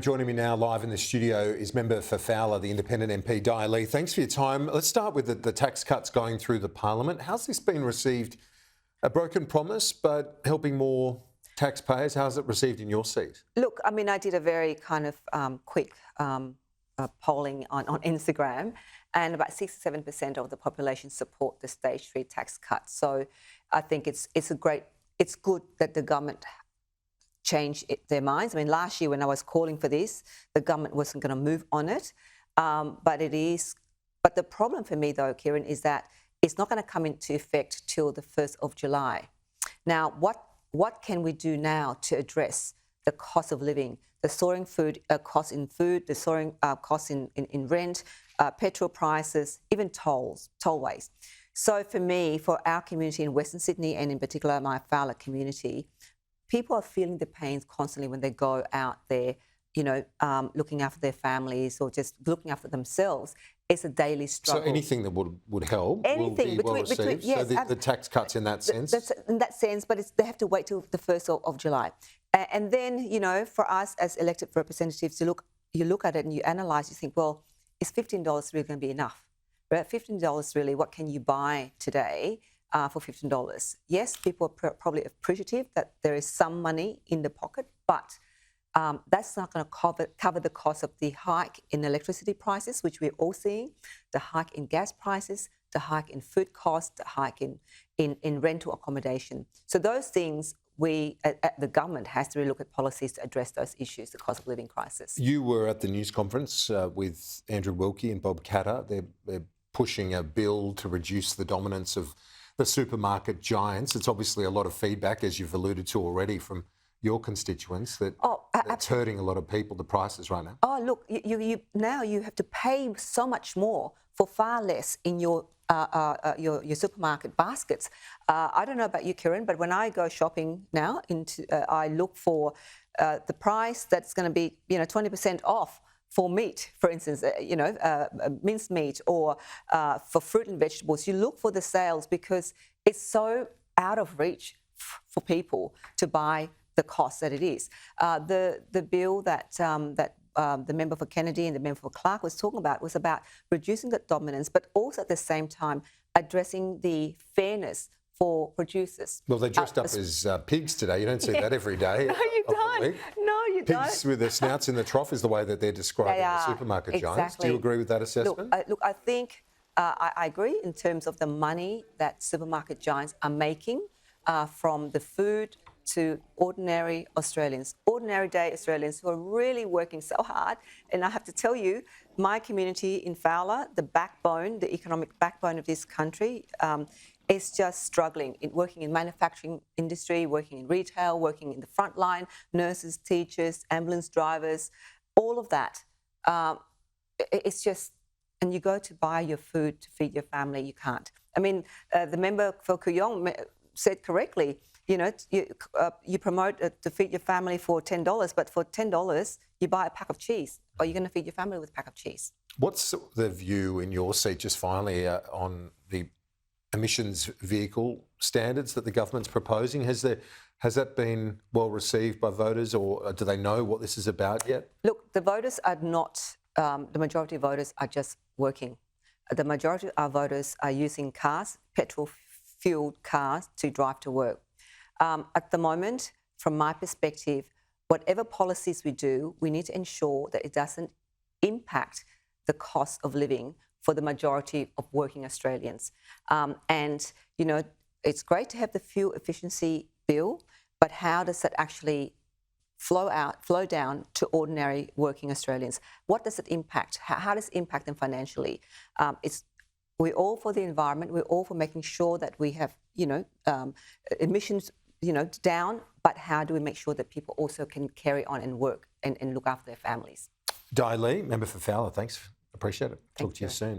Joining me now live in the studio is member for Fowler, the independent MP Dai. Thanks for your time. Let's start with the tax cuts going through the parliament. How's this been received? A broken promise, but helping more taxpayers. How's it received in your seat? Look, I mean, I did a very kind of quick polling on Instagram, and about 67% of the population support the stage 3 tax cut. So I think it's good that the government change their minds. I mean, last year when I was calling for this, the government wasn't going to move on it, but it is. But the problem for me, though, Kieran, is that it's not going to come into effect till the 1st of July. Now, what can we do now to address the cost of living, the soaring food costs in food, the soaring costs in rent, petrol prices, even tollways. So for me, for our community in Western Sydney, and in particular my Fowler community, people are feeling the pains constantly when they go out there, looking after their families or just looking after themselves. It's a daily struggle. So anything that would help will be well received? Yes, so the tax cuts in that sense? In that sense, but they have to wait till the 1st of July. And then, for us as elected representatives, you look at it and you analyse, you think, well, is $15 really going to be enough? Right? $15 really, what can you buy today for $15? Yes, people are probably appreciative that there is some money in the pocket, but that's not going to cover the cost of the hike in electricity prices, which we're all seeing, the hike in gas prices, the hike in food costs, the hike in rental accommodation. So those things, the government has to really look at policies to address those issues, the cost of living crisis. You were at the news conference with Andrew Wilkie and Bob Katter. They're pushing a bill to reduce the dominance of the supermarket giants. It's obviously a lot of feedback, as you've alluded to already, from your constituents that it's hurting a lot of people, the prices right now. Oh, look, you now you have to pay so much more for far less in your supermarket baskets. I don't know about you, Kieran, but when I go shopping now, I look for the price that's going to be 20% off for meat, for instance, minced meat, or for fruit and vegetables. You look for the sales because it's so out of reach for people to buy the cost that it is. The bill that the member for Kennedy and the member for Clark was talking about was about reducing that dominance, but also at the same time addressing the fairness for producers. Well, they dressed up as pigs today. You don't see that every day. No, you don't. No, you don't. Pigs with their snouts in the trough is the way that they're describing the supermarket giants. Do you agree with that assessment? Look, I think I agree in terms of the money that supermarket giants are making from the food to ordinary Australians, ordinary day Australians who are really working so hard. And I have to tell you, my community in Fowler, the economic backbone of this country, is just struggling in working in manufacturing industry, working in retail, working in the front line, nurses, teachers, ambulance drivers, all of that. It's just, and you go to buy your food to feed your family, you can't. I mean, the member for Kooyong said correctly, you promote to feed your family for $10, but for $10 you buy a pack of cheese, or you're going to feed your family with a pack of cheese. What's the view in your seat, just finally, on the emissions vehicle standards that the government's proposing? Has that been well received by voters, or do they know what this is about yet? Look, the voters are not, the majority of voters are just working. The majority of our voters are using cars, petrol-fueled cars, to drive to work. At the moment, from my perspective, whatever policies we do, we need to ensure that it doesn't impact the cost of living for the majority of working Australians. It's great to have the fuel efficiency bill, but how does that actually flow down to ordinary working Australians? What does it impact? How does it impact them financially? We're all for the environment. We're all for making sure that we have, emissions, down. But how do we make sure that people also can carry on and work and look after their families? Dai, member for Fowler, thanks. Appreciate it. Talk to you soon.